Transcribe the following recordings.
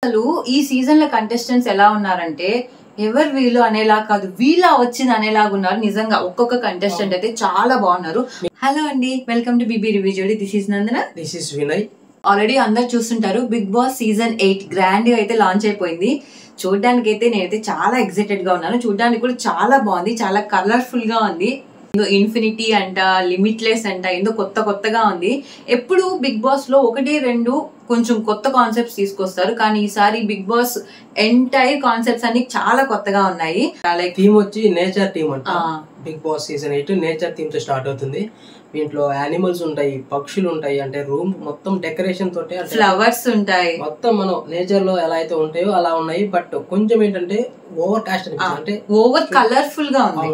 అసలు ఈ సీజన్ లో కంటెస్టెంట్స్ ఎలా ఉన్నారంటే ఎవరు వీళ్ళు అనేలా కాదు, వీళ్ళ వచ్చింది అనేలాగా ఉన్నారు. నిజంగా ఒక్కొక్క కంటెస్టెంట్ అయితే చాలా బాగున్నారు. హలో అండి, వెల్కమ్ టు బీబీ రివ్యూ జోడి. This is Nandana, this is Vinay. Already అందరు చూస్తుంటారు, బిగ్ బాస్ సీజన్ 8 గ్రాండ్ గా అయితే లాంచ్ అయిపోయింది. చూడడానికి అయితే నేనైతే చాలా ఎక్సైటెడ్ గా ఉన్నాను. చూడడానికి కూడా చాలా బాగుంది, చాలా కలర్ఫుల్ గా ఉంది. ఏదో ఇన్ఫినిటీ అంట, లిమిట్లెస్ అంట, ఏదో కొత్తగా ఉంది. ఎప్పుడు బిగ్ బాస్ లో 1-2 కొంచెం కొత్త కాన్సెప్ట్స్ తీసుకొస్తారు, కానీ ఈసారి బిగ్ బాస్ ఎంటైర్ కాన్సెప్ట్స్ అన్ని చాలా కొత్తగా ఉన్నాయి. థీమ్ వచ్చి నేచర్ థీమ్ అంట. Bigg Boss season 8 nature theme తో స్టార్ట్ అవుతుంది. దీంట్లో యానిమల్స్ ఉంటాయి, పక్షులు ఉంటాయి, అంటే రూమ్ మొత్తం డెకరేషన్ తోటి ఫ్లవర్స్ ఉంటాయి. మొత్తం మనం నేచర్ లో ఎలా అయితే ఉంటాయో అలా ఉన్నాయి. బట్ కొంచెం ఏంటంటే ఓవర్ కాస్ట్ అంటే ఓవర్ కలర్ఫుల్ గా ఉంది.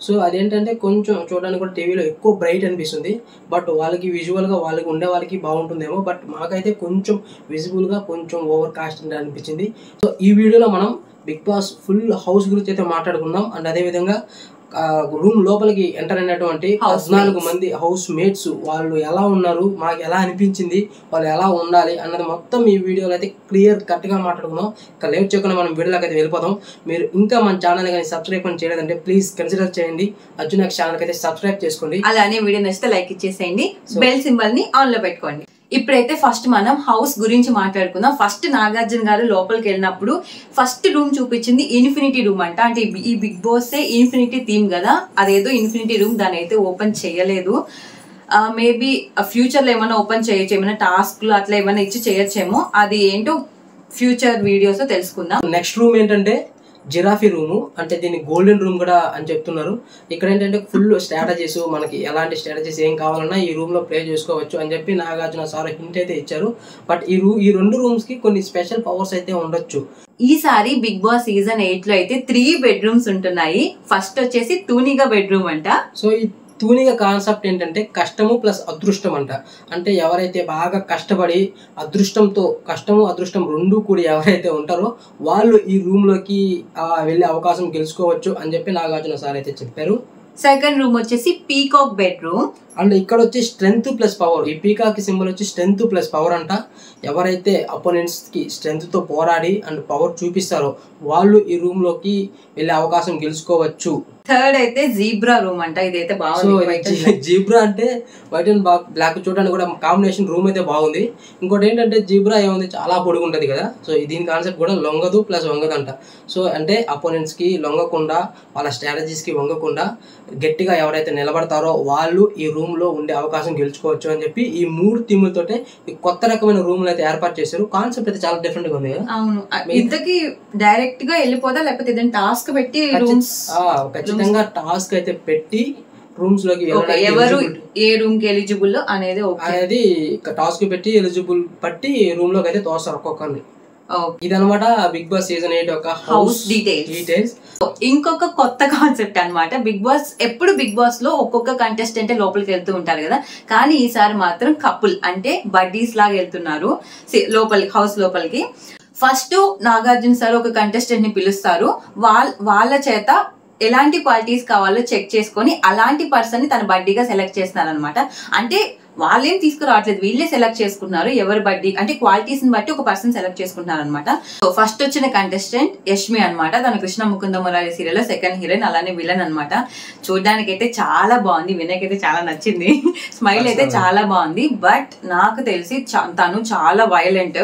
సో అదేంటంటే కొంచెం చూడడానికి కూడా టీవీలో ఎక్కువ బ్రైట్ అనిపిస్తుంది. బట్ వాళ్ళకి విజువల్ గా వాళ్ళకి ఉండే వాళ్ళకి బాగుంటుందేమో, బట్ మాకైతే కొంచెం విజిబుల్ గా కొంచెం ఓవర్ కాస్ట్ అనిపించింది. సో ఈ వీడియోలో మనం బిగ్ బాస్ ఫుల్ హౌస్ గురించి అయితే మాట్లాడుకుందాం. అండ్ అదే విధంగా రూమ్ లోపలికి ఎంటర్ అయినటువంటి 14 మంది హౌస్ మేట్స్ వాళ్ళు ఎలా ఉన్నారు, మాకు ఎలా అనిపించింది, వాళ్ళు ఎలా ఉండాలి అన్నది మొత్తం ఈ వీడియోలో అయితే క్లియర్ కట్ గా మాట్లాడుకుందాం. ఇంకా లేట్ చేయకుండా మనం వీడియోలోకి అయితే వెళ్ళిపోతాం. మీరు ఇంకా మన ఛానల్ కానీ సబ్స్క్రైబ్ చేయలేదంటే ప్లీజ్ కన్సిడర్ చేయండి. అర్జున్ ఛానల్ అయితే సబ్స్క్రైబ్ చేసుకోండి. అలానే వీడియో నచ్చితే లైక్ ఇచ్చేసేయండి, బెల్ సింబల్ ని ఆన్ లో పెట్టుకోండి. ఇప్పుడైతే ఫస్ట్ మనం హౌస్ గురించి మాట్లాడుకుందాం. ఫస్ట్ నాగార్జున గారు లోపలికి వెళ్ళినప్పుడు ఫస్ట్ రూమ్ చూపించింది ఇన్ఫినిటీ రూమ్ అంట. అంటే ఈ బిగ్ బాస్ ఇన్ఫినిటీ థీమ్ కదా, అదేదో ఇన్ఫినిటీ రూమ్, దాని అయితే ఓపెన్ చేయలేదు. మేబీ ఫ్యూచర్ లో ఏమైనా ఓపెన్ చేయొచ్చు, ఏమైనా టాస్క్లు అట్లా ఏమైనా ఇచ్చి చేయొచ్చేమో. అది ఏంటో ఫ్యూచర్ వీడియోస్ తెలుసుకుందాం. నెక్స్ట్ రూమ్ ఏంటంటే జిరాఫీ రూము, అంటే దీన్ని గోల్డెన్ రూమ్ కూడా అని చెప్తున్నారు. ఇక్కడ ఏంటంటే ఫుల్ స్ట్రాటజీస్, మనకి ఎలాంటి స్ట్రాటజీస్ ఏం కావాలన్నా ఈ రూమ్ లో ప్లే చేసుకోవచ్చు అని చెప్పి నాగార్జున సార్ హింట్ అయితే ఇచ్చారు. బట్ ఈ 2 రూమ్స్ కి కొన్ని స్పెషల్ పవర్స్ అయితే ఉండొచ్చు. ఈసారి బిగ్ బాస్ సీజన్ 8 లో అయితే 3 బెడ్రూమ్స్ ఉంటున్నాయి. ఫస్ట్ వచ్చేసి తూనిగా బెడ్రూమ్ అంట. సో ఈ తూనిగా కాన్సెప్ట్ ఏంటంటే కష్టము ప్లస్ అదృష్టం అంట. అంటే ఎవరైతే బాగా కష్టపడి అదృష్టంతో, కష్టము అదృష్టం రెండు కూడి ఎవరైతే ఉంటారో వాళ్ళు ఈ రూమ్ లోకి వెళ్ళే అవకాశం గెలుచుకోవచ్చు అని చెప్పి నాగార్జున సార్ అయితే చెప్పారు. సెకండ్ రూమ్ వచ్చేసి పీకాక్ బెడ్రూమ్. అండ్ ఇక్కడ వచ్చి స్ట్రెంగ్త్ ప్లస్ పవర్. ఈ పీకాక్ సింబల్ వచ్చి స్ట్రెంగ్త్ ప్లస్ పవర్ అంట. ఎవరైతే అపోనెంట్స్ కి స్ట్రెంగ్త్ తో పోరాడి అండ్ పవర్ చూపిస్తారో వాళ్ళు ఈ రూమ్ లోకి వెళ్ళే అవకాశం గెలుచుకోవచ్చు. థర్డ్ అయితే జీబ్రా రూమ్ అంట. ఇదైతే బాగుంది. జీబ్రా అంటే వైట్ అండ్ బ్లాక్ చూడడానికి కూడా కాంబినేషన్ రూమ్ అయితే బాగుంది. ఇంకోటి ఏంటంటే జీబ్రా ఏముంది, చాలా పొడుగు ఉంటది కదా. సో దీని కాన్సెప్ట్ కూడా లొంగదు ప్లస్ వంగదు అంట. సో అంటే అపోనెంట్స్ కి లొంగకుండా, వాళ్ళ స్ట్రాటజీస్ కి వంగకుండా గట్టిగా ఎవరైతే నిలబడతారో వాళ్ళు ఈ రూమ్ లో ఉండే అవకాశం గెలుచుకోవచ్చు అని చెప్పి ఈ 3 థీములతోటే ఈ కొత్త రకమైన రూమ్ అయితే ఏర్పాటు చేశారు. కాన్సెప్ట్ అయితే చాలా డిఫరెంట్ గా ఉంది కదా. అవును, ఇంతకీ డైరెక్ట్ గా వెళ్ళిపోదా లేకపోతే ఏదైనా టాస్క్ పెట్టి ఖచ్చితంగా టాస్క్ అయితే పెట్టి రూమ్స్ లోకి ఎవరు ఏ రూమ్ కి ఎలిజిబుల్ అనేది టాస్క్ పెట్టి ఎలిజిబుల్ పట్టి రూమ్ లోకి అయితే తోస్తారు ఒక్కొక్కరిని. ఇదనమాట బిగ్ బాస్ సీజన్ 8 యొక్క హౌస్ డీటెయిల్స్. ఇంకొక కొత్త కాన్సెప్ట్ అన్నమాట. బిగ్ బాస్ ఎప్పుడు బిగ్ బాస్ లో ఒక్కొక్క కంటెస్టెంట్ లోపలికి వెళ్తూ ఉంటారు కదా, కానీ ఈసారి మాత్రం కపుల్ అంటే బడ్డీస్ లాగా వెళ్తున్నారు లోపలికి, హౌస్ లోపలికి. ఫస్ట్ నాగార్జున సార్ ఒక కంటెస్టెంట్ ని పిలుస్తారు. వాళ్ళ చేత ఎలాంటి క్వాలిటీస్ కావాలో చెక్ చేసుకొని అలాంటి పర్సన్ ని తన బడ్డీగా సెలెక్ట్ చేస్తున్నారు అనమాట. అంటే వాళ్ళేం తీసుకురావట్లేదు, వీళ్ళే సెలెక్ట్ చేసుకుంటున్నారు. ఎవరి బడ్డీ అంటే క్వాలిటీస్ ని బట్టి ఒక పర్సన్ సెలెక్ట్ చేసుకుంటున్నారు అనమాట. సో ఫస్ట్ వచ్చిన కంటెస్టెంట్ యష్మి అనమాట. తన కృష్ణ ముకుంద మురారి సీరియల్ లో సెకండ్ హీరోయిన్, అలానే విలన్ అనమాట. చూడడానికి అయితే చాలా బాగుంది, వినయ్ అయితే చాలా నచ్చింది. స్మైల్ అయితే చాలా బాగుంది. బట్ నాకు తెలిసి తను చాలా వైలెంట్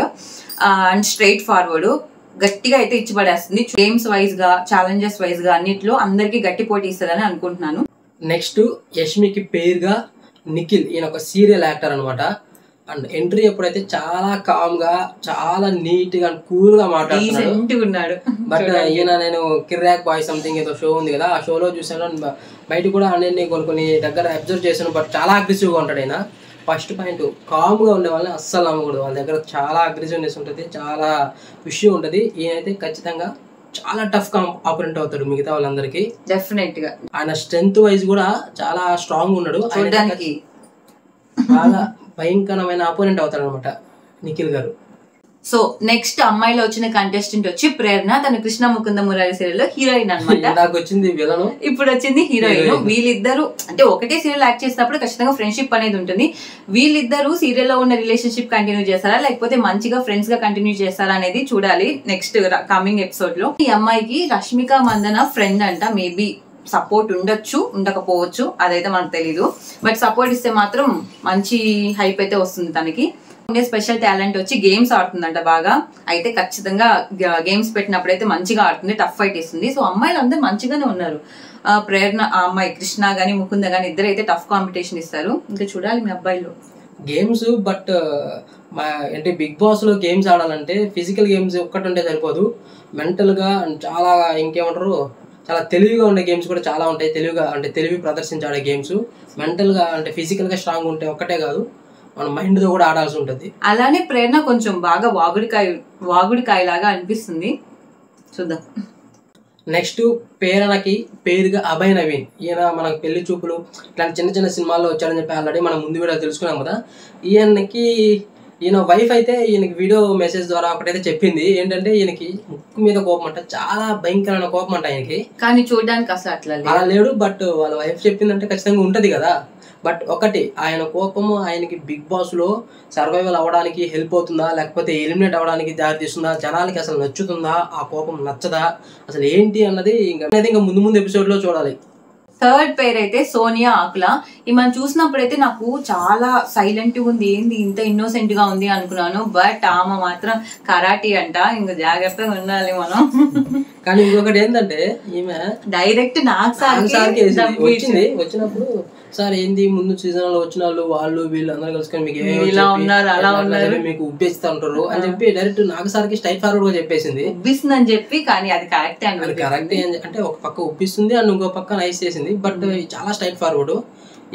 అండ్ స్ట్రైట్ ఫార్వర్డ్, గట్టిగా అయితే ఇచ్చి పడేస్తుంది. గేమ్స్ వైజ్ గా, ఛాలెంజెస్ వైజ్ గా అన్నిట్లో అందరికి గట్టి పోటీ ఇస్తుందని అనుకుంటున్నాను. నెక్స్ట్ యష్మికి పేరుగా నిఖిల్, ఈయన ఒక సీరియల్ యాక్టర్ అనమాట. అండ్ ఎంట్రీ ఎప్పుడైతే చాలా కామ్ గా, చాలా నీట్ గా కూల్ గా మాట్లాడుతున్నాడు. బట్ ఈయన నేను కిర్రాక్ బాయ్ సంథింగ్ ఏదో షో ఉంది కదా, ఆ షోలో చూసాను. బయట కూడా అన్ని కొన్ని దగ్గర అబ్జర్వ్ చేశాను. బట్ చాలా అగ్రెసివ్ గా ఉంటాడు ఆయన. ఫస్ట్ పాయింట్, కామ్ గా ఉండే వాళ్ళని అస్సలు నమ్మకూడదు. వాళ్ళ దగ్గర చాలా అగ్రెసివ్నెస్ ఉంటుంది, చాలా విషయం ఉంటుంది. ఈయనైతే ఖచ్చితంగా చాలా టఫ్ గా ఆపరెంట్ అవుతాడు మిగతా వాళ్ళందరికీ. డెఫినెట్ గా ఆయన స్ట్రెంత్ వైజ్ కూడా చాలా స్ట్రాంగ్ ఉన్నాడు. చూడడానికి చాలా భయంకరమైన ఆపోనెంట్ అవుతాడు అనమాట నిఖిల్ గారు. సో నెక్స్ట్ అమ్మాయిలో వచ్చిన కంటెస్టెంట్ వచ్చి ప్రేరణ. తను కృష్ణ ముకుంద మురారి సీరియల్ లో హీరోయిన్ అనమాట. ఇప్పుడు వచ్చింది హీరోయిన్. వీళ్ళిద్దరు అంటే ఒకటే సీరియల్ యాక్ట్ చేసినప్పుడు ఖచ్చితంగా ఫ్రెండ్షిప్ అనేది ఉంటుంది. వీళ్ళిద్దరు సీరియల్ లో ఉన్న రిలేషన్షిప్ కంటిన్యూ చేస్తారా లేకపోతే మంచిగా ఫ్రెండ్స్ గా కంటిన్యూ చేస్తారా అనేది చూడాలి నెక్స్ట్ కమింగ్ ఎపిసోడ్ లో. ఈ అమ్మాయికి రష్మిక మందన ఫ్రెండ్ అంట. మేబీ సపోర్ట్ ఉండొచ్చు, ఉండకపోవచ్చు, అదైతే మనకు తెలీదు. బట్ సపోర్ట్ ఇస్తే మాత్రం మంచి హైప్ అయితే వస్తుంది తనకి. ఉండే స్పెషల్ టాలెంట్ వచ్చి గేమ్స్ ఆడుతుందంట బాగా. అయితే ఖచ్చితంగా గేమ్స్ పెట్టినప్పుడైతే మంచిగా ఆడుతుంది, టఫ్ ఫైట్ ఇస్తుంది. సో అమ్మాయిలు అందరూ మంచిగానే ఉన్నారు. ప్రేరణ, ఆ అమ్మాయి కృష్ణ గానీ ముకుంద గానీ ఇద్దరు అయితే టఫ్ కాంపిటీషన్ ఇస్తారు. ఇంకా చూడాలి మీ అబ్బాయిలో గేమ్స్. బట్ అంటే బిగ్ బాస్ లో గేమ్స్ ఆడాలంటే ఫిజికల్ గేమ్స్ ఒక్కటి ఉంటే సరిపోదు, మెంటల్ గా చాలా ఇంకేమంటారు చాలా తెలివిగా ఉండే గేమ్స్ కూడా చాలా ఉంటాయి. తెలివిగా అంటే తెలివి ప్రదర్శించాడే గేమ్స్. మెంటల్ గా అంటే ఫిజికల్ గా స్ట్రాంగ్ ఉంటే ఒక్కటే కాదు, మన మైండ్ తో కూడా ఆడాల్సి ఉంటుంది. అలానే ప్రేరణ కొంచెం బాగా వాగుడికాయ లాగా అనిపిస్తుంది, చూద్దాం. నెక్స్ట్ ప్రేరణకి పేరుగా అభయ్ నవీన్. ఈయన మనకు పెళ్లి చూపులు ఇట్లాంటి చిన్న చిన్న సినిమాల్లో వచ్చారని చెప్పి ఆల్రెడీ మనం ముందు వీడియో తెలుసుకున్నాం కదా. ఈయన వైఫ్ అయితే ఈయనకి వీడియో మెసేజ్ ద్వారా ఒకటైతే చెప్పింది ఏంటంటే ఈయనకి ముక్కు మీద కోపం అంట, చాలా భయంకరమైన కోపం అంట ఆయనకి. కానీ చూడడానికి అసలు అట్లా లేడు. బట్ వాళ్ళ వైఫ్ చెప్పిందంటే ఖచ్చితంగా ఉంటది కదా. బట్ ఒకటి, ఆయన కోపము ఆయనకి బిగ్ బాస్ లో సర్వైవల్ అవ్వడానికి హెల్ప్ అవుతుందా లేకపోతే ఎలిమినేట్ అవ్వడానికి దారితీస్తుందా, జనాలకి అసలు నచ్చుతుందా, ఆ కోపం నచ్చదా, అసలు ఏంటి అన్నది ఇంకా ముందు ముందు ఎపిసోడ్ లో చూడాలి. థర్డ్ పేరు అయితే సోనియా ఆకుల. ఈమెను చూసినప్పుడైతే నాకు చాలా సైలెంట్ గా ఉంది, ఏంది ఇంత ఇన్నోసెంట్ గా ఉంది అనుకున్నాను. బట్ ఆమె మాత్రం కరాటీ అంట, ఇంకా జాగ్రత్తగా ఉండాలి మనం. కానీ ఇంకొకటి ఏంటంటే ఈమె డైరెక్ట్ నాకు వచ్చినప్పుడు సార్ ఏంది ముందు సీజన్ లో వచ్చిన వాళ్ళు వీళ్ళు అందరూ కలుసుకొని మీకు ఇలా ఉన్నారు అలా ఉన్నారు మీకు ఉబ్బేస్తా ఉంటారు అని చెప్పి డైరెక్ట్ నాకు సార్కి స్ట్రైట్ ఫార్వర్డ్ గా చెప్పేసింది, ఉబ్బిస్తుంది అని చెప్పి. కానీ అది కరెక్ట్ అంటే ఒక పక్క ఉబ్బిస్తుంది అండ్ ఇంకో పక్క నైస్ చేసింది. బట్ చాలా స్ట్రైట్ ఫార్వర్డ్.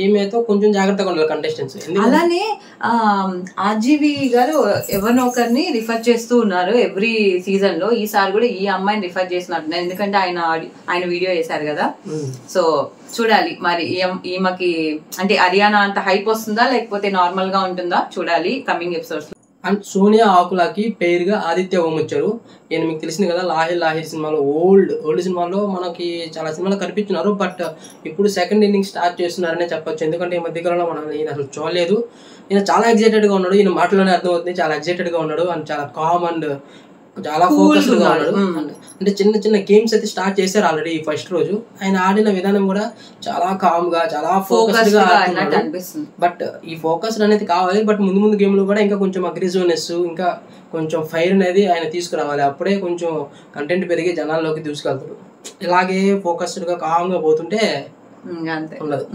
ఈమెతో కొంచెం జాగ్రత్తగా ఉండాలి కంటెస్టెంట్స్. అలానే ఆర్జీవి గారు ఎవరినో ఒకరిని రిఫర్ చేస్తూ ఉన్నారు ఎవ్రీ సీజన్ లో. ఈసారి కూడా ఈ అమ్మాయిని రిఫర్ చేసినట్టు, ఎందుకంటే ఆయన వీడియో చేశారు కదా. సో చూడాలి మరి ఈమెకి అంటే హర్యానా అంత హైప్ వస్తుందా లేకపోతే నార్మల్ గా ఉంటుందా చూడాలి కమింగ్ ఎపిసోడ్స్. అండ్ సోనియా ఆకులకి పేరుగా ఆదిత్య ఓం వచ్చారు. ఈయన మీకు తెలిసింది కదా, లాహిర్ సినిమాలో ఓల్డ్ సినిమాలో మనకి చాలా సినిమాలు కనిపించినారు. బట్ ఇప్పుడు సెకండ్ ఇన్నింగ్ స్టార్ట్ చేస్తున్నారనే చెప్పొచ్చు. ఎందుకంటే ఈ మధ్యకాలంలో మనం ఈయన అసలు చూడలేదు. ఈయన చాలా ఎక్సైటెడ్ గా ఉన్నాడు, ఈయన మాటలోనే అర్థమవుతుంది చాలా ఎక్సైటెడ్ గా ఉన్నాడు అండ్ చాలా కామ్ అండ్ చాలా ఫోకస్డ్ గా ఉన్నాడు. అంటే చిన్న చిన్న గేమ్స్ అయితే స్టార్ట్ చేశారు ఆల్రెడీ ఈ ఫస్ట్ రోజు. ఆయన ఆడిన విధానం కూడా చాలా కామ్ గా చాలా ఫోకస్డ్ గా అనిపిస్తుంది. బట్ ఈ ఫోకస్ అనేది కావాలి. బట్ ముందు గేమ్ లో కూడా ఇంకా కొంచెం అగ్రెసివ్నెస్, ఇంకా కొంచెం ఫైర్ అనేది ఆయన తీసుకురావాలి. అప్పుడే కొంచెం కంటెంట్ పెరిగి జనాల్లోకి తీసుకెళ్తాడు. ఇలాగే ఫోకస్డ్ గా కామ్ గా పోతుంటే ఉండదు.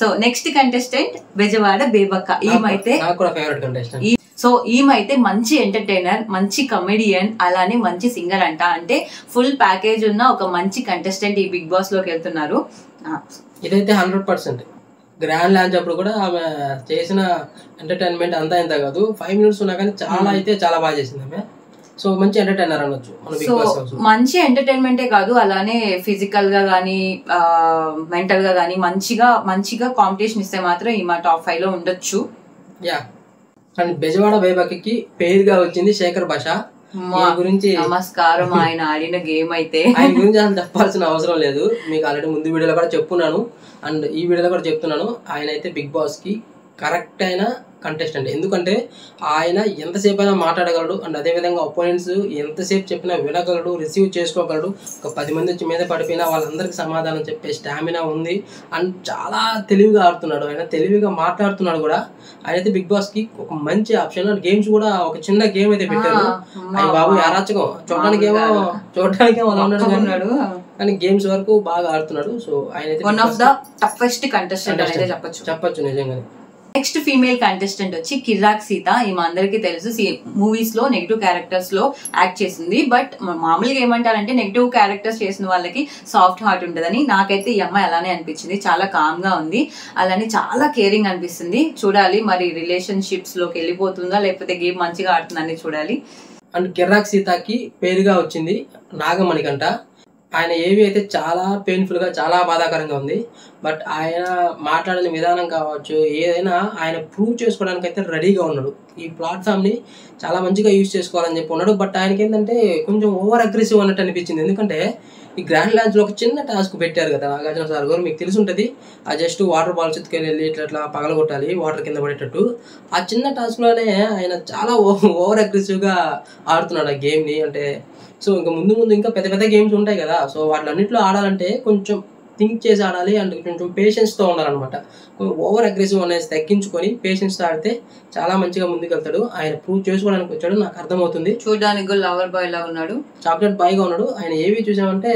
So next contestant Bezawada Bebakka. ఈమైతే నాకు కూడా ఫేవరెట్ కంటెస్టెంట్. సో ఈమైతే మంచి ఎంటర్టైనర్, మంచి కమెడియన్, అలానే మంచి సింగర్ అంట. అంటే ఫుల్ ప్యాకేజ్ ఉన్న ఒక మంచి కంటెస్టెంట్ ఈ బిగ్ బాస్ లోకి వెళ్తున్నారు. ఇదైతే 100% గ్రాండ్ లాంచ్ అప్పుడు కూడా ఆమె చేసిన ఎంటర్టైన్మెంట్ అంతా ఇంత కాదు, 5 minutes ఉన్నా కానీ చాలా బాగా చేసింది ఆమె. సో మంచి ఎంటర్టైనర్ అనొచ్చు మన బిగ్ బాస్ హౌస్. మంచి ఎంటర్టైన్మెంటే కాదు, అలానే ఫిజికల్ గా గానీ మెంటల్ గా గానీ మంచిగా కాంపిటీషన్ ఇస్తే మాత్రం ఈమె టాప్ 5 లో ఉండొచ్చు. యా. అండ్ బెజవాడ బేబక్కకి పేరుగా వచ్చింది శేఖర్ భాష. గురించి నమస్కారం. ఆయన ఆడిన గేమ్ అయితే ఆయన గురించి అసలు చెప్పాల్సిన అవసరం లేదు, మీకు ఆల్రెడీ ముందు వీడియోలో కూడా చెప్పున్నాను అండ్ ఈ వీడియోలో కూడా చెప్తున్నాను. ఆయన అయితే బిగ్ బాస్ కి కరెక్ట్ అయిన కంటెస్టెంట్. ఎందుకంటే ఆయన ఎంతసేపు అయినా మాట్లాడగలడు అండ్ అదేవిధంగా ఒపోనెంట్స్ ఎంతసేపు చెప్పినా వినగలడు, రిసీవ్ చేసుకోగలడు. ఒక 10 మంది వచ్చి మీద పడిపోయినా వాళ్ళందరికీ సమాధానం చెప్పే స్టామినా ఉంది అండ్ చాలా తెలివిగా ఆడుతున్నాడు. ఆయన తెలివిగా మాట్లాడుతున్నాడు కూడా. ఆయన అయితే బిగ్ బాస్ కి ఒక మంచి ఆప్షన్. అండ్ గేమ్స్ కూడా ఒక చిన్న గేమ్ అయితే పెట్టారు. అయ్యి బాబు అరాచకం, చూడడానికేమో అలా ఉన్నాడు కానీ గేమ్స్ వరకు బాగా ఆడుతున్నాడు. సో ఆయన అయితే one of the toughest contestant అయితే చెప్పొచ్చు నిజంగానే. నెక్స్ట్ ఫీమేల్ కంటెస్టెంట్ వచ్చి కిరాక్ సీత. ఈమె అందరికీ తెలుసు, మూవీస్ లో నెగిటివ్ క్యారెక్టర్స్ లో యాక్ట్ చేసింది. బట్ మామూలుగా ఏమంటారంటే నెగిటివ్ క్యారెక్టర్స్ చేసిన వాళ్ళకి సాఫ్ట్ హార్ట్ ఉంటుందని. నాకైతే ఈ అమ్మాయి అలానే అనిపించింది, చాలా కామ్ గా ఉంది, అలానే చాలా కేరింగ్ అనిపిస్తుంది. చూడాలి మరి రిలేషన్షిప్స్ లోకి వెళ్ళిపోతుందా లేకపోతే గేమ్ మంచిగా ఆడుతుందని చూడాలి. అండ్ కిరాక్ సీతకి పేరుగా వచ్చింది నాగమణికంట. ఆయన ఏవి అయితే చాలా పెయిన్ఫుల్గా చాలా బాధాకరంగా ఉంది. బట్ ఆయన మాట్లాడిన విధానం కావచ్చు ఏదైనా ఆయన ప్రూవ్ చేసుకోవడానికి అయితే రెడీగా ఉన్నాడు. ఈ ప్లాట్ఫామ్ని చాలా మంచిగా యూజ్ చేసుకోవాలని చెప్పి ఉన్నాడు. బట్ ఆయనకి ఏంటంటే కొంచెం ఓవర్ అగ్రెసివ్ అన్నట్టు అనిపించింది. ఎందుకంటే ఈ గ్రాండ్ లాంచ్లో ఒక చిన్న టాస్క్ పెట్టారు కదా నాగార్జున సార్ గారు, మీకు తెలిసి ఉంటుంది. ఆ జస్ట్ వాటర్ బాల్స్ ఎత్తుకెళ్ళి వెళ్ళి ఇట్లా పగలగొట్టాలి వాటర్ కింద పడేటట్టు. ఆ చిన్న టాస్క్లోనే ఆయన చాలా ఓవర్ అగ్రెసివ్గా ఆడుతున్నాడు ఆ గేమ్ని. అంటే సో ఇంకా ముందు ఇంకా పెద్ద పెద్ద గేమ్స్ ఉంటాయి కదా, సో వాటిలన్నింటిలో ఆడాలంటే కొంచెం థింక్ చేసి ఆడాలి అండ్ కొంచెం పేషెన్స్తో ఉండాలన్నమాట. ఓవర్ అగ్రెసివ్ అనేది తగ్గించుకొని పేషెన్స్తో ఆడితే చాలా మంచిగా ముందుకెళ్తాడు. ఆయన ప్రూవ్ చేసుకోవడానికి వచ్చాడు, నాకు అర్థమవుతుంది. చూడడానికి లవర్ బాయ్ లా ఉన్నాడు, చాక్లెట్ బాయ్గా ఉన్నాడు. ఆయన ఏవి చూసామంటే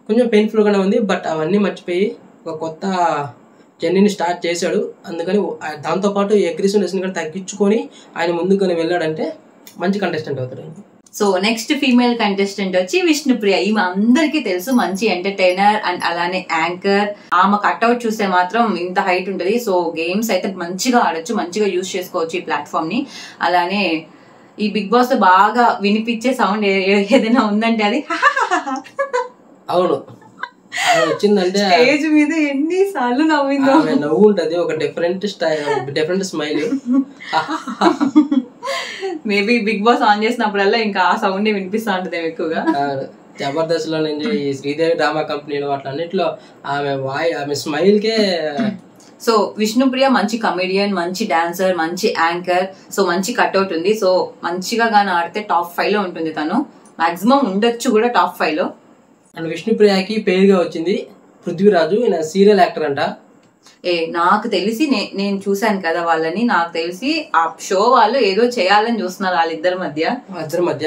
కొంచెం పెయిన్ఫుల్గానే ఉంది. బట్ అవన్నీ మర్చిపోయి ఒక కొత్త జర్నీని స్టార్ట్ చేశాడు. అందుకని దాంతోపాటు ఈ అగ్రెసివ్నెస్ని కూడా తగ్గించుకొని ఆయన ముందుకొని వెళ్ళాడంటే మంచి కంటెస్టెంట్ అవుతాడు. సో నెక్స్ట్ ఫీమేల్ కంటెస్టెంట్ వచ్చి విష్ణుప్రియ. ఈమె అందరికీ తెలుసు, మంచి ఎంటర్టైనర్ అండ్ అలానే యాంకర్. ఆమె కట్అవుట్ చూస్తే మాత్రం ఇంత హైట్ ఉంటుంది. సో గేమ్స్ అయితే మంచిగా ఆడొచ్చు, మంచిగా యూజ్ చేసుకోవచ్చు ఈ ప్లాట్ఫామ్ ని. అలానే ఈ బిగ్ బాస్ లో బాగా వినిపించే సౌండ్ ఏదైనా ఉందంటే అది అవును, వచ్చిందంటే స్టేజ్ మీద ఎన్నిసార్లు నవ్విందో. నవ్వు ఉంటది, ఒక different smile. Maybe Bigg Boss on చేసినప్పుడల్లా ఇంకా ఆ సౌండ్ వినిపిస్తా ఉంటది ఎక్కువగా. జబర్దస్త్ లో నుంచి శ్రీదేవి డ్రామా కంపెనీలో అట్లన్నిట్లో ఆమె స్మైల్ కే. సో విష్ణుప్రియ మంచి కమెడియన్, మంచి డాన్సర్, మంచి యాంకర్. సో మంచి కట్అవుట్ ఉంది. సో మంచిగా గానీ ఆడితే టాప్ 5 లో ఉంటుంది. తను మాక్సిమం ఉండొచ్చు కూడా టాప్ 5 లో. అండ్ విష్ణుప్రియకి పేరుగా వచ్చింది పృథ్వీరాజు, ఈయన సీరియల్ యాక్టర్ అంట. నాకు తెలిసి నేను చూసాను కదా వాళ్ళని, నాకు తెలిసి ఆ షో వాళ్ళు ఏదో చేయాలని చూస్తున్నారు వాళ్ళిద్దరి మధ్య.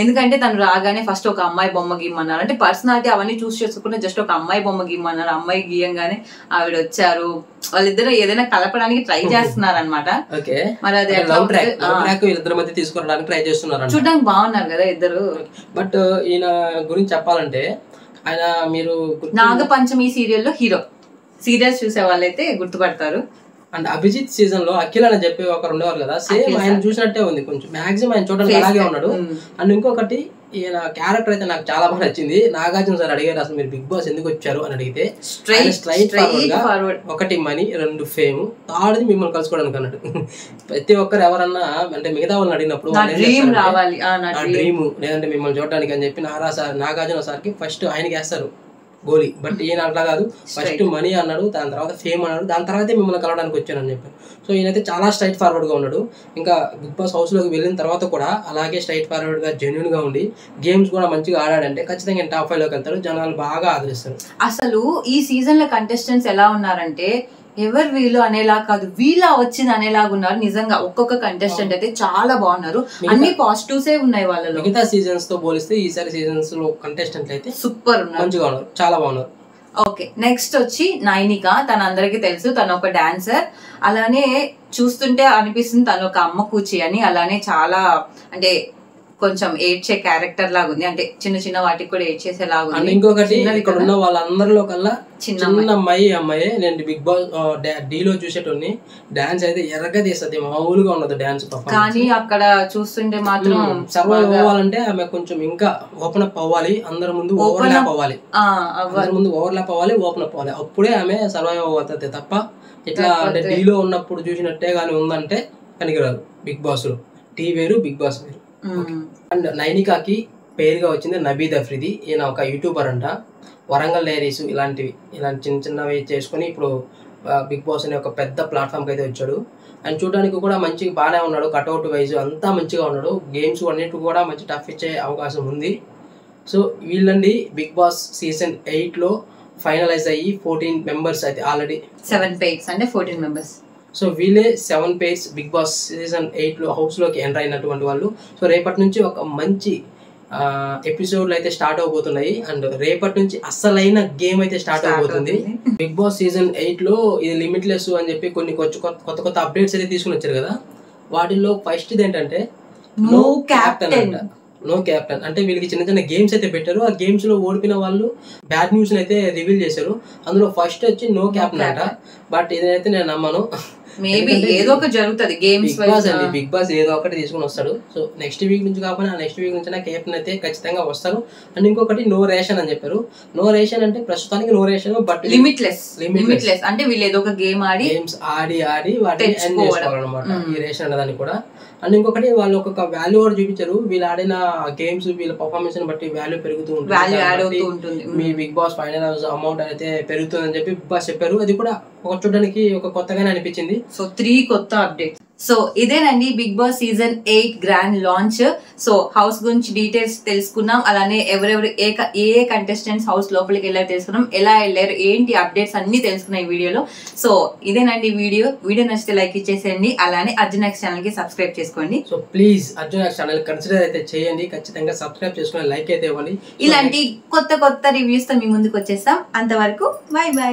ఎందుకంటే తను రాగానే ఫస్ట్ ఒక అమ్మాయి బొమ్మ గీయమన్నారు. అంటే పర్సనాలిటీ అవన్నీ చూస్ చేసుకుంటే జస్ట్ ఒక అమ్మాయి బొమ్మ గీయమన్నారు. అమ్మాయి గీయంగానే ఆవిడ వచ్చారు. వాళ్ళిద్దరు ఏదైనా కలపడానికి ట్రై చేస్తున్నారు అనమాట. మరి అది తీసుకోవడానికి ట్రై చేస్తున్నారు. చూడడానికి బాగున్నారు కదా ఇద్దరు. బట్ ఈయన గురించి చెప్పాలంటే ఆయన మీరు నాగపంచమి సీరియల్లో హీరో. సీరియల్స్ చూసే వాళ్ళైతే గుర్తుపడతారు. అండ్ అభిజిత్ సీజన్ లో అఖిల్ అని చెప్పి ఒకరు ఉండేవారు కదా, సేమ్ ఆయన చూసినట్టే ఉంది. కొంచెం మాక్సిమం ఆయన చూడడానికి అలాగే ఉన్నాడు. అండ్ ఇంకొకటి ఈయన క్యారెక్టర్ అయితే నాకు చాలా బాగా నచ్చింది. నాగార్జున సార్ అడిగారు అసలు మీరు బిగ్ బాస్ ఎందుకు వచ్చారు అని అడిగితే స్ట్రైట్ ఫార్వర్డ్ ఒకటి మనీ, 2 ఫేమ్, థర్డ్ది మిమ్మల్ని కలుసుకోవడానికి అన్నాడు. ప్రతి ఒక్కరు ఎవరన్నా అంటే మిగతా వాళ్ళని అడిగినప్పుడు డ్రీమ్ లేదంటే మిమ్మల్ని చూడడానికి అని చెప్పి నాగార్జున సార్కి ఫస్ట్ ఆయనకి వేస్తారు గోలీ. బట్ ఈయన అట్లా కాదు, ఫస్ట్ మనీ అన్నాడు, దాని తర్వాత ఫేమ్ అన్నాడు, దాని తర్వాతే మిమ్మల్ని కలవడానికి వచ్చానని చెప్పారు. సో ఈయనైతే చాలా స్ట్రైట్ ఫార్వర్డ్గా ఉన్నాడు. ఇంకా బిగ్ బాస్ హౌస్లోకి వెళ్ళిన తర్వాత కూడా అలాగే స్ట్రైట్ ఫార్వర్డ్గా జెన్యూన్గా ఉండి గేమ్స్ కూడా మంచిగా ఆడాడంటే ఖచ్చితంగా టాప్ 5 లోకి వెళ్తాడు. జనాలు బాగా ఆదరిస్తారు. అసలు ఈ సీజన్ లో కంటెస్టెంట్స్ ఎలా ఉన్నారంటే ఎవరు వీళ్ళు అనేలా కాదు, వీళ్ళ వచ్చింది అనేలాగా ఉన్నారు. నిజంగా ఒక్కొక్క కంటెస్టెంట్ అయితే చాలా బాగున్నారు. అన్ని పాజిటివ్స్ ఉన్నాయి వాళ్ళలో. మిగతా సీజన్స్ తో పోలిస్తే ఈసారి సీజన్స్ లో కంటెస్టెంట్ అయితే సూపర్ ఉన్నారు, మంచిగా ఉన్నారు, చాలా బాగున్నారు. ఓకే, నెక్స్ట్ వచ్చి నైనిక. తన అందరికీ తెలుసు, తను ఒక డాన్సర్. అలానే చూస్తుంటే అనిపిస్తుంది తను ఒక అమ్మ కూచి అని. అలానే చాలా అంటే కొంచెం ఏడ్చే క్యారెక్టర్ లాగా ఉంది. అంటే చిన్న చిన్న వాటికి కూడా ఏడ్చేసేలాగా ఉంది. ఇంకొకటి ఇక్కడ ఉన్న వాళ్ళందరిలో కల్లా చిన్న అమ్మాయి నేను బిగ్ బాస్ డీలో చూసేటోని డాన్స్ అయితే ఎర్రగా తీస్తుంది, మామూలుగా ఉన్నది డాన్స్. కానీ అక్కడ చూస్తుంటే మాత్రం సర్వైవ్ అవ్వాలంటే ఆమె కొంచెం ఇంకా ఓపెన్ అప్ అవ్వాలి, అందరి ముందు ఓవర్లాప్ అవ్వాలి, ఓపెన్ అప్ అవ్వాలి. అప్పుడే ఆమె సర్వైవ్ అవుతుంది తప్ప ఇట్లా అంటే డీలో ఉన్నప్పుడు చూసినట్టే గానీ ఉందంటే పనికిరాదు. బిగ్ బాస్ లో టీ వేరు, బిగ్ బాస్ వేరు. అండ్ నైనికాకి పేరుగా వచ్చింది నబీద్ అఫ్రిది. ఈయన ఒక యూట్యూబర్ అంట. వరంగల్ డైరీస్ ఇలాంటి చిన్న చిన్నవి చేసుకుని ఇప్పుడు బిగ్ బాస్ అనే ఒక పెద్ద ప్లాట్ఫామ్కి అయితే వచ్చాడు. ఆయన చూడడానికి కూడా మంచిగా బాగానే ఉన్నాడు, కట్అవుట్ వైజ్ అంతా మంచిగా ఉన్నాడు. గేమ్స్ అన్నిటికి కూడా మంచి టఫ్ ఇచ్చే అవకాశం ఉంది. సో వీళ్ళండి బిగ్ బాస్ సీజన్ 8లో ఫైనలైజ్ అయ్యి 14 మెంబర్స్ అయితే ఆల్రెడీ 7 pairs అంటే 14 members. సో వీళ్ళే 7 pairs బిగ్ బాస్ సీజన్ 8లో హౌస్లోకి ఎంటర్ అయినటువంటి వాళ్ళు. సో రేపటి నుంచి ఒక మంచి ఎపిసోడ్లు అయితే స్టార్ట్ అవబోతున్నాయి. అండ్ రేపటి నుంచి అసలైన గేమ్ అయితే స్టార్ట్ అవబోతుంది. బిగ్ బాస్ సీజన్ 8లో ఇది లిమిట్లెస్ అని చెప్పి కొన్ని కొత్త అప్డేట్స్ అయితే తీసుకుని వచ్చారు కదా. వాటిల్లో ఫస్ట్ ఏంటంటే నో క్యాప్టెన్ అంట. నో క్యాప్టెన్ అంటే వీళ్ళకి చిన్న చిన్న గేమ్స్ అయితే పెట్టారు. ఆ గేమ్స్ లో ఓడిపోయిన వాళ్ళు బ్యాడ్ న్యూస్ అయితే రివీల్ చేశారు. అందులో ఫస్ట్ వచ్చి నో క్యాప్టెన్ అంట. బట్ ఇదైతే నేను నమ్మను. మేబీ ఏదో ఒక జరుగుతుంది గేమ్స్ బిగ్ బాస్ ఏదో ఒకటి తీసుకుని వస్తాడు. సో నెక్స్ట్ వీక్ నుంచి కాకపోయినా నెక్స్ట్ వీక్ నుంచి కెప్టెన్ అయితే ఖచ్చితంగా వస్తారు. అండ్ ఇంకొకటి నో రేషన్ అని చెప్పారు. నో రేషన్ అంటే ప్రస్తుతానికి నో రేషన్, బట్ లిమిట్లెస్ అంటే వీళ్ళు ఏదో ఒక గేమ్స్ ఆడి వాటిని ఎండ్ చేసుకోవాలన్నమాట ఈ రేషన్ అనే దాన్ని కూడా. అండ్ ఇంకొకటి వాళ్ళు ఒక వాల్యూ కూడా చూపించారు. వీళ్ళు ఆడిన గేమ్స్ వీళ్ళ పర్ఫార్మెన్స్ బట్టి వాల్యూ పెరుగుతూ ఉంటుంది. మీ బిగ్ బాస్ ఫైనల్ అమౌంట్ అయితే పెరుగుతుందని చెప్పి బిగ్ బాస్ చెప్పారు. అది కూడా ఒక చూడడానికి ఒక కొత్తగానే అనిపించింది. సో 3 కొత్త అప్డేట్స్. సో ఇదేనండి Bigg Boss season 8 grand launch. So house గురించి డీటెయిల్స్ తెలుసుకున్నాం. అలానే ఎవరెవరు ఏ కంటెస్టెంట్స్ హౌస్ లోపలికి వెళ్ళారు తెలుసుకున్నాం, ఎలా వెళ్ళారు, ఏంటి అప్డేట్స్ అన్ని తెలుసుకున్నాం ఈ వీడియోలో. సో ఇదేనండి వీడియో నచ్చితే లైక్ ఇచ్చేసేయండి. అలానే అర్జున్ ఎక్స్ ఛానల్ కి సబ్స్క్రైబ్ చేసుకోండి. So please Arjun X channel consider అయితే చేయండి, ఖచ్చితంగా సబ్స్క్రైబ్ చేసుకుని లైక్ అయితే ఇవ్వండి. ఇలాంటి కొత్త రివ్యూస్ తో మీ ముందుకు వచ్చేస్తాం. అంతవరకు బై బై.